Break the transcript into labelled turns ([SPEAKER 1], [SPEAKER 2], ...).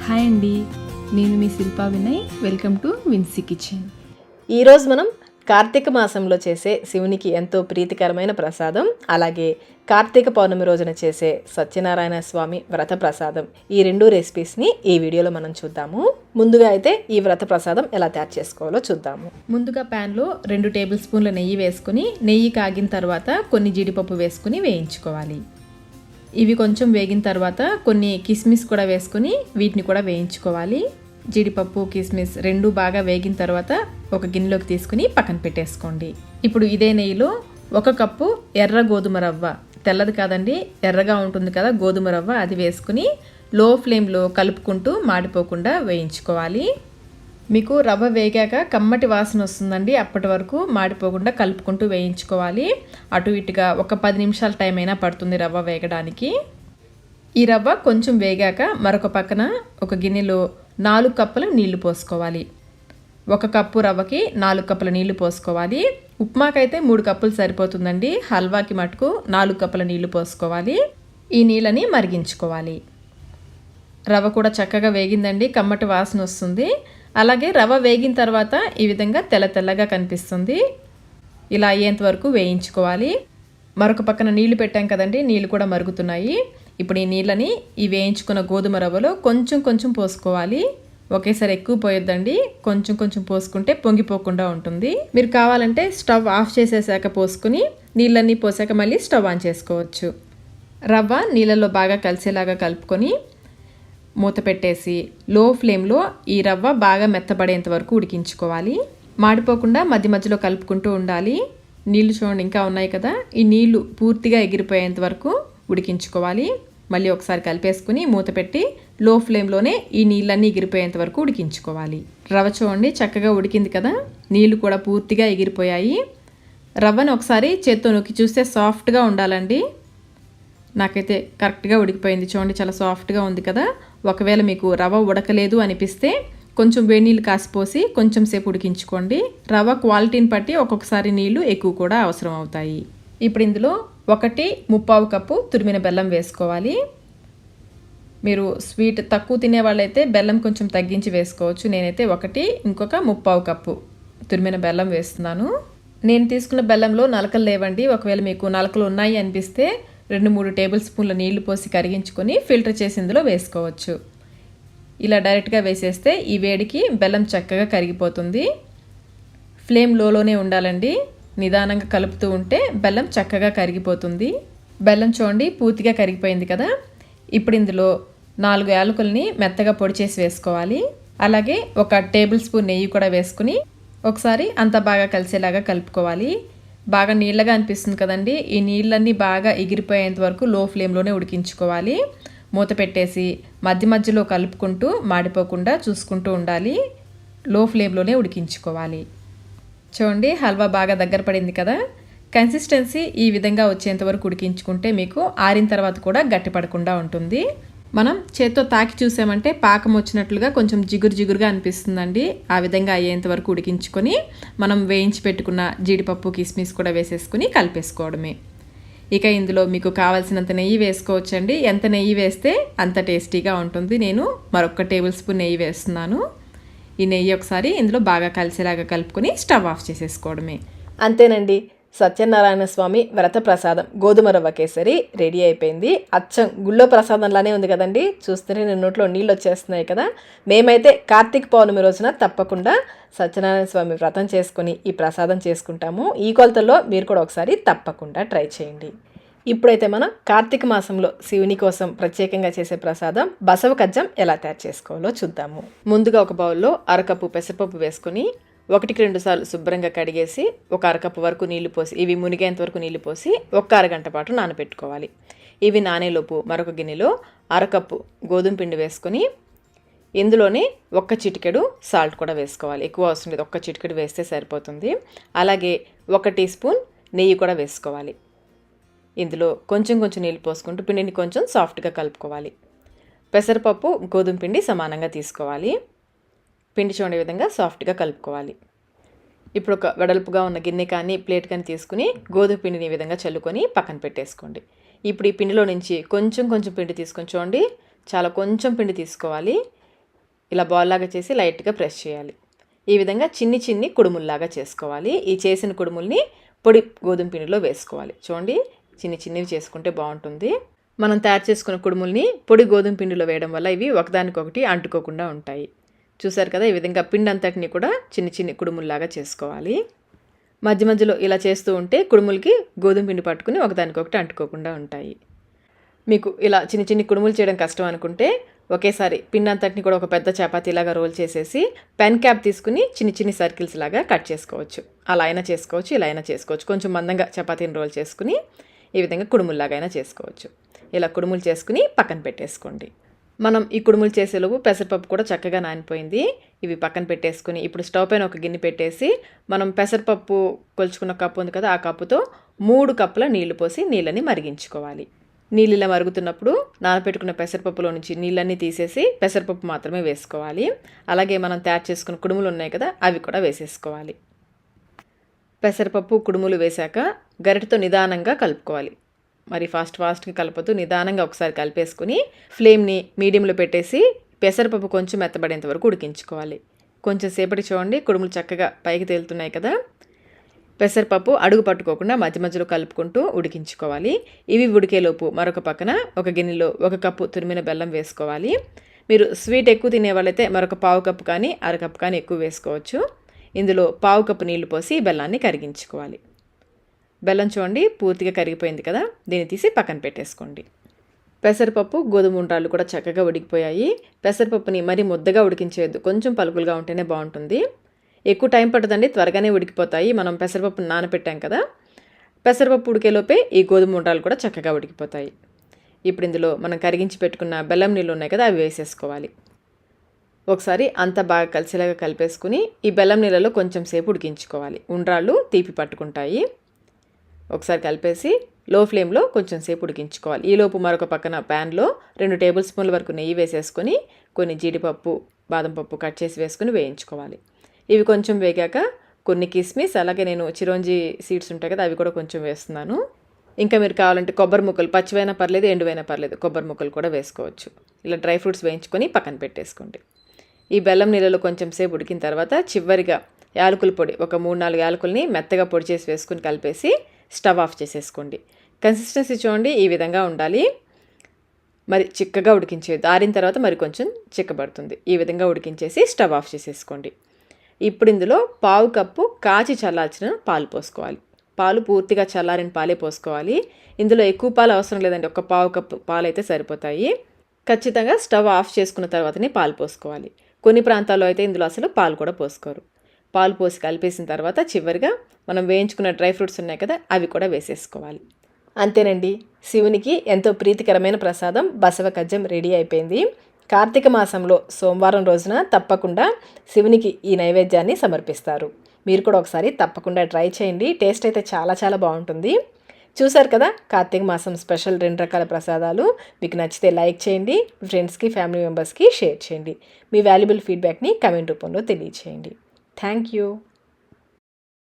[SPEAKER 1] Hi అండి, నేను మీ Shilpa Vinay. Welcome to Vinci kitchen.
[SPEAKER 2] ఈరోజు మనం కార్తీక మాసంలో చేసే శివునికి ఎంతో ప్రీతికరమైన ప్రసాదం, అలాగే కార్తీక పౌర్ణమి రోజున చేసే సత్యనారాయణ స్వామి వ్రత ప్రసాదం, ఈ రెండు రెసిపీస్ని ఈ వీడియోలో మనం చూద్దాము. ముందుగా అయితే ఈ వ్రత ప్రసాదం ఎలా తయారు చేసుకోవాలో చూద్దాము.
[SPEAKER 1] ముందుగా ప్యాన్లో 2 టేబుల్ స్పూన్ల నెయ్యి వేసుకుని, నెయ్యి కాగిన తర్వాత కొన్ని జీడిపప్పు వేసుకుని వేయించుకోవాలి. ఇవి కొంచెం వేగిన తర్వాత కొన్ని కిస్మిస్ కూడా వేసుకుని వీటిని కూడా వేయించుకోవాలి. జీడిపప్పు కిస్మిస్ రెండు బాగా వేగిన తర్వాత ఒక గిన్నెలోకి తీసుకుని పక్కన పెట్టేసుకోండి. ఇప్పుడు ఇదే నెయ్యిలో 1 కప్పు ఎర్ర గోధుమ రవ్వ, తెల్లది కాదండి, ఎర్రగా ఉంటుంది కదా గోధుమ రవ్వ, అది వేసుకుని లో ఫ్లేమ్లో కలుపుకుంటూ మాడిపోకుండా వేయించుకోవాలి. మీకు రవ్వ వేగాక కమ్మటి వాసన వస్తుందండి, అప్పటి వరకు మాడిపోకుండా కలుపుకుంటూ వేయించుకోవాలి. అటు ఇటుగా ఒక 10 నిమిషాల టైం అయినా పడుతుంది రవ్వ వేగడానికి. ఈ రవ్వ కొంచెం వేగాక మరొక పక్కన ఒక గిన్నెలో 4 కప్పుల నీళ్లు పోసుకోవాలి. 1 కప్పు రవ్వకి 4 కప్పుల నీళ్లు పోసుకోవాలి. ఉప్మాకైతే 3 కప్పులు సరిపోతుందండి, హల్వాకి మటుకు 4 కప్పుల నీళ్లు పోసుకోవాలి. ఈ నీళ్ళని మరిగించుకోవాలి. రవ్వ కూడా చక్కగా వేగిందండి, కమ్మటి వాసన వస్తుంది. అలాగే రవ్వ వేగిన తర్వాత ఈ విధంగా తెల్లగా కనిపిస్తుంది. ఇలా అయ్యేంత వరకు వేయించుకోవాలి. మరొక పక్కన నీళ్లు పెట్టాం కదండి, నీళ్లు కూడా మరుగుతున్నాయి. ఇప్పుడు ఈ నీళ్ళని ఈ వేయించుకున్న గోధుమ రవ్వలో కొంచెం పోసుకోవాలి. ఒకేసారి ఎక్కువ పోయొద్దండి, కొంచెం పోసుకుంటే పొంగిపోకుండా ఉంటుంది. మీరు కావాలంటే స్టవ్ ఆఫ్ చేసేసాక పోసుకుని నీళ్ళన్నీ పోసాక మళ్ళీ స్టవ్ ఆన్ చేసుకోవచ్చు. రవ్వ నీళ్ళల్లో బాగా కలిసేలాగా కలుపుకొని మూత పెట్టేసి లో ఫ్లేమ్లో ఈ రవ్వ బాగా మెత్తబడేంత వరకు ఉడికించుకోవాలి. మాడిపోకుండా మధ్య మధ్యలో కలుపుకుంటూ ఉండాలి. నీళ్లు చూడండి ఇంకా ఉన్నాయి కదా, ఈ నీళ్లు పూర్తిగా ఎగిరిపోయేంత వరకు ఉడికించుకోవాలి. మళ్ళీ ఒకసారి కలిపేసుకుని మూత పెట్టి లో ఫ్లేమ్లోనే ఈ నీళ్ళన్నీ ఎగిరిపోయేంత వరకు ఉడికించుకోవాలి. రవ్వ చూడండి చక్కగా ఉడికింది కదా, నీళ్లు కూడా పూర్తిగా ఎగిరిపోయాయి. రవ్వను ఒకసారి చేత్తో నొక్కి చూస్తే సాఫ్ట్గా ఉండాలండి. నాకైతే కరెక్ట్గా ఉడికిపోయింది చూడండి, చాలా సాఫ్ట్గా ఉంది కదా. ఒకవేళ మీకు రవ్వ ఉడకలేదు అనిపిస్తే కొంచెం వేడి నీళ్ళు కాసిపోసి కొంచెం సేపు ఉడికించుకోండి. రవ్వ క్వాలిటీని బట్టి ఒక్కొక్కసారి నీళ్లు ఎక్కువ కూడా అవసరం అవుతాయి. ఇప్పుడు ఇందులో 1/3 కప్పు తురిమిన బెల్లం వేసుకోవాలి. మీరు స్వీట్ తక్కువ తినే వాళ్ళైతే బెల్లం కొంచెం తగ్గించి వేసుకోవచ్చు. నేనైతే 1/3 కప్పు తురిమిన బెల్లం వేస్తున్నాను. నేను తీసుకున్న బెల్లంలో నలకలు లేవండి. ఒకవేళ మీకు నలకలు ఉన్నాయి అనిపిస్తే 2-3 టేబుల్ స్పూన్ల నీళ్లు పోసి కరిగించుకొని ఫిల్టర్ చేసి ఇందులో వేసుకోవచ్చు. ఇలా డైరెక్ట్గా వేసేస్తే ఈ వేడికి బెల్లం చక్కగా కరిగిపోతుంది. ఫ్లేమ్ లోలోనే ఉండాలండి, నిదానంగా కలుపుతూ ఉంటే బెల్లం చక్కగా కరిగిపోతుంది. బెల్లం చూడండి పూర్తిగా కరిగిపోయింది కదా. ఇప్పుడు ఇందులో 4 యాలకుల్ని మెత్తగా పొడి చేసి వేసుకోవాలి. అలాగే 1 టేబుల్ స్పూన్ నెయ్యి కూడా వేసుకుని ఒకసారి అంతా బాగా కలిసేలాగా కలుపుకోవాలి. బాగా నీళ్ళగా అనిపిస్తుంది కదండి, ఈ నీళ్ళన్నీ బాగా ఎగిరిపోయేంత వరకు లో ఫ్లేమ్లోనే ఉడికించుకోవాలి. మూత పెట్టేసి మధ్య మధ్యలో కలుపుకుంటూ మాడిపోకుండా చూసుకుంటూ ఉండాలి. లో ఫ్లేమ్లోనే ఉడికించుకోవాలి. చూడండి హల్వా బాగా దగ్గర పడింది కదా. కన్సిస్టెన్సీ ఈ విధంగా వచ్చేంత వరకు ఉడికించుకుంటే మీకు ఆరిన తర్వాత కూడా గట్టిపడకుండా ఉంటుంది. మనం చేత్తో తాకి చూసామంటే పాకం వచ్చినట్లుగా కొంచెం జిగురుగా అనిపిస్తుందండి. ఆ విధంగా అయ్యేంత వరకు ఉడికించుకొని మనం వేయించి పెట్టుకున్న జీడిపప్పు కిస్మిస్ కూడా వేసేసుకుని కలిపేసుకోవడమే. ఇక ఇందులో మీకు కావాల్సినంత నెయ్యి వేసుకోవచ్చండి. ఎంత నెయ్యి వేస్తే అంత టేస్టీగా ఉంటుంది. నేను మరొక టేబుల్ స్పూన్ నెయ్యి వేస్తున్నాను. ఈ నెయ్యి ఒకసారి ఇందులో బాగా కలిసేలాగా కలుపుకొని స్టవ్ ఆఫ్ చేసేసుకోవడమే.
[SPEAKER 2] అంతేనండి, సత్యనారాయణ స్వామి వ్రత ప్రసాదం గోధుమ రవ్వ కేసరి రెడీ అయిపోయింది. అచ్చం గుళ్ళో ప్రసాదంలానే ఉంది కదండి. చూస్తేనే నేను నోట్లో నీళ్ళు వచ్చేస్తున్నాయి కదా. మేమైతే కార్తీక పౌర్ణమి రోజున తప్పకుండా సత్యనారాయణ స్వామి వ్రతం చేసుకొని ఈ ప్రసాదం చేసుకుంటాము. ఈ కొలతల్లో మీరు కూడా ఒకసారి తప్పకుండా ట్రై చేయండి. ఇప్పుడైతే మనం కార్తీక మాసంలో శివుని కోసం ప్రత్యేకంగా చేసే ప్రసాదం బసవ కజ్జం ఎలా తయారు చేసుకోవాలో చూద్దాము. ముందుగా ఒక బౌల్లో 1/2 కప్పు పెసరపప్పు వేసుకొని 1-2 సార్లు శుభ్రంగా కడిగేసి 1/2 కప్పు వరకు నీళ్లు పోసి ఇవి మునిగేంత వరకు నీళ్లు పోసి 1 అరగంట పాటు నానబెట్టుకోవాలి. ఇవి నానేలోపు మరొక గిన్నెలో 1/2 కప్పు గోధుమ పిండి వేసుకొని ఇందులోనే 1 చిటికెడు సాల్ట్ కూడా వేసుకోవాలి. ఎక్కువ అవసరం లేదు, 1 చిటికెడు వేస్తే సరిపోతుంది. అలాగే 1 టీ స్పూన్ నెయ్యి కూడా వేసుకోవాలి. ఇందులో కొంచెం నీళ్ళు పోసుకుంటూ పిండిని కొంచెం సాఫ్ట్గా కలుపుకోవాలి. పెసరపప్పు గోధుమ పిండి సమానంగా తీసుకోవాలి. పిండి చూడే విధంగా సాఫ్ట్గా కలుపుకోవాలి. ఇప్పుడు ఒక వెడల్పుగా ఉన్న గిన్నె కానీ ప్లేట్ కానీ తీసుకుని గోధుమ పిండిని ఈ విధంగా చల్లుకొని పక్కన పెట్టేసుకోండి. ఇప్పుడు ఈ పిండిలో నుంచి కొంచెం పిండి తీసుకొని చూడండి, చాలా కొంచెం పిండి తీసుకోవాలి.
[SPEAKER 1] ఇలా బాల్ లాగా చేసి లైట్గా ప్రెస్ చేయాలి. ఈ విధంగా చిన్ని చిన్ని కుడుముల్లాగా చేసుకోవాలి. ఈ చేసిన కుడుముల్ని పొడి గోధుమ పిండిలో వేసుకోవాలి. చూడండి, చిన్ని చిన్నవి చేసుకుంటే బాగుంటుంది. మనం తయారు చేసుకున్న కుడుముల్ని పొడి గోధుమ పిండిలో వేయడం వల్ల ఇవి ఒకదానికొకటి అంటుకోకుండా ఉంటాయి. చూసారు కదా, ఈ విధంగా పిండి అంతటిని కూడా చిన్ని చిన్ని కుడుముల్లాగా చేసుకోవాలి. మధ్య మధ్యలో ఇలా చేస్తూ ఉంటే కుడుములకి గోధుమ పిండి పట్టుకుని ఒకదానికొకటి అంటుకోకుండా ఉంటాయి. మీకు ఇలా చిన్ని చిన్ని కుడుములు చేయడం కష్టం అనుకుంటే ఒకేసారి పిండి అంతటిని కూడా ఒక పెద్ద చపాతీలాగా రోల్ చేసేసి పెన్ క్యాప్ తీసుకుని చిన్ని చిన్ని సర్కిల్స్ లాగా కట్ చేసుకోవచ్చు. అలా అయినా చేసుకోవచ్చు, ఇలా అయినా చేసుకోవచ్చు. కొంచెం మందంగా చపాతీని రోల్ చేసుకుని ఈ విధంగా కుడుముల్లాగా అయినా చేసుకోవచ్చు. ఇలా కుడుములు చేసుకుని పక్కన పెట్టేసుకోండి. మనం ఈ కుడుములు చేసేలోపు పెసరపప్పు కూడా చక్కగా నానిపోయింది. ఇవి పక్కన పెట్టేసుకుని ఇప్పుడు స్టవ్ పైన ఒక గిన్నె పెట్టేసి మనం పెసరపప్పు కొలుచుకున్న కప్పు ఉంది కదా, ఆ కప్పుతో 3 కప్పుల నీళ్లు పోసి నీళ్ళని మరిగించుకోవాలి. నీళ్ళు ఇలా మరుగుతున్నప్పుడు నానబెట్టుకున్న పెసరపప్పులో నుంచి నీళ్ళన్నీ తీసేసి పెసరపప్పు మాత్రమే వేసుకోవాలి. అలాగే మనం తయారు చేసుకున్న కుడుములు ఉన్నాయి కదా, అవి కూడా వేసేసుకోవాలి. పెసరపప్పు కుడుములు వేశాక గరిటెతో నిదానంగా కలుపుకోవాలి. మరి ఫాస్ట్గా కలపొద్దు, నిదానంగా ఒకసారి కలిపేసుకుని ఫ్లేమ్ని మీడియంలో పెట్టేసి పెసరపప్పు కొంచెం మెత్తబడేంత వరకు ఉడికించుకోవాలి. కొంచెం సేపటి చూడండి, కుడుములు చక్కగా పైకి తేలుతున్నాయి కదా. పెసరపప్పు అడుగు పట్టుకోకుండా మధ్య మధ్యలో కలుపుకుంటూ ఉడికించుకోవాలి. ఇవి ఉడికేలోపు మరొక పక్కన ఒక గిన్నెలో 1 కప్పు తురిమిన బెల్లం వేసుకోవాలి. మీరు స్వీట్ ఎక్కువ తినేవాళ్ళైతే మరొక 1/2 కప్పు కానీ 1/2 కప్పు కానీ ఎక్కువ వేసుకోవచ్చు. ఇందులో 1/2 కప్పు నీళ్లు పోసి బెల్లాన్ని కరిగించుకోవాలి. బెల్లం చూడండి పూర్తిగా కరిగిపోయింది కదా, దీన్ని తీసి పక్కన పెట్టేసుకోండి. పెసరపప్పు గోధుమ ఉండ్రాళ్ళు కూడా చక్కగా ఉడికిపోయాయి. పెసరపప్పుని మరీ ముద్దగా ఉడికించేయద్దు, కొంచెం పలుకులుగా ఉంటేనే బాగుంటుంది. ఎక్కువ టైం పట్టదండి, త్వరగానే ఉడికిపోతాయి. మనం పెసరపప్పుని నానబెట్టాం కదా, పెసరపప్పు ఉడికేలోపే ఈ గోధుమ ఉండ్రాళ్ళు కూడా చక్కగా ఉడికిపోతాయి. ఇప్పుడు ఇందులో మనం కరిగించి పెట్టుకున్న బెల్లం నీళ్ళు ఉన్నాయి కదా, అవి వేసేసుకోవాలి. ఒకసారి అంతా బాగా కలిసేలాగా కలిపేసుకుని ఈ బెల్లం నీళ్ళలో కొంచెం సేపు ఉడికించుకోవాలి. ఉండ్రాళ్ళు తీపి పట్టుకుంటాయి. ఒకసారి కలిపేసి లో ఫ్లేమ్లో కొంచెం సేపు ఉడికించుకోవాలి. ఈలోపు మరొక పక్కన ప్యాన్లో 2 టేబుల్ స్పూన్ల వరకు నెయ్యి వేసేసుకొని కొన్ని జీడిపప్పు బాదం పప్పు కట్ చేసి వేసుకుని వేయించుకోవాలి. ఇవి కొంచెం వేగాక కొన్ని కిస్మిస్, అలాగే నేను చిరోంజి సీడ్స్ ఉంటాయి కదా, అవి కూడా కొంచెం వేస్తున్నాను. ఇంకా మీరు కావాలంటే కొబ్బరి ముక్కలు, పచ్చివైనా పర్లేదు ఎండువైనా పర్లేదు, కొబ్బరి ముక్కలు కూడా వేసుకోవచ్చు. ఇలా డ్రై ఫ్రూట్స్ వేయించుకొని పక్కన పెట్టేసుకోండి. ఈ బెల్లం నీళ్ళలో కొంచెం సేపు ఉడికిన తర్వాత చివరిగా యాలకుల పొడి ఒక 3-4 యాలకుల్ని మెత్తగా పొడి చేసి వేసుకుని కలిపేసి స్టవ్ ఆఫ్ చేసేసుకోండి. కన్సిస్టెన్సీ చూడండి, ఈ విధంగా ఉండాలి. మరి చిక్కగా ఉడికించేది, ఆరిన తర్వాత మరి కొంచెం చిక్కబడుతుంది. ఈ విధంగా ఉడికించేసి స్టవ్ ఆఫ్ చేసేసుకోండి. ఇప్పుడు ఇందులో 1/2 కప్పు కాచి చల్లార్చిన పాలు పోసుకోవాలి. పాలు పూర్తిగా చల్లారిన పాలే పోసుకోవాలి. ఇందులో ఎక్కువ పాలు అవసరం లేదండి, ఒక 1/2 కప్పు పాలు అయితే సరిపోతాయి. ఖచ్చితంగా స్టవ్ ఆఫ్ చేసుకున్న తర్వాతనే పాలు పోసుకోవాలి. కొన్ని ప్రాంతాల్లో అయితే ఇందులో అసలు పాలు కూడా పోసుకోరు. పాలు పోసి కలిపేసిన తర్వాత చివరిగా మనం వేయించుకున్న డ్రై ఫ్రూట్స్ ఉన్నాయి కదా, అవి కూడా వేసేసుకోవాలి. అంతేనండి, శివునికి ఎంతో ప్రీతికరమైన ప్రసాదం బసవ కజ్జం రెడీ అయిపోయింది. కార్తీక మాసంలో సోమవారం రోజున తప్పకుండా శివునికి ఈ నైవేద్యాన్ని సమర్పిస్తారు. మీరు కూడా ఒకసారి తప్పకుండా ట్రై చేయండి. టేస్ట్ అయితే చాలా చాలా బాగుంటుంది. చూసారు కదా, కార్తీక మాసం స్పెషల్ 2 రకాల ప్రసాదాలు. మీకు నచ్చితే లైక్ చేయండి, ఫ్రెండ్స్కి ఫ్యామిలీ మెంబర్స్కి షేర్ చేయండి. మీ వాల్యుబుల్ ఫీడ్బ్యాక్ని కమెంట్ రూపంలో తెలియచేయండి. Thank you.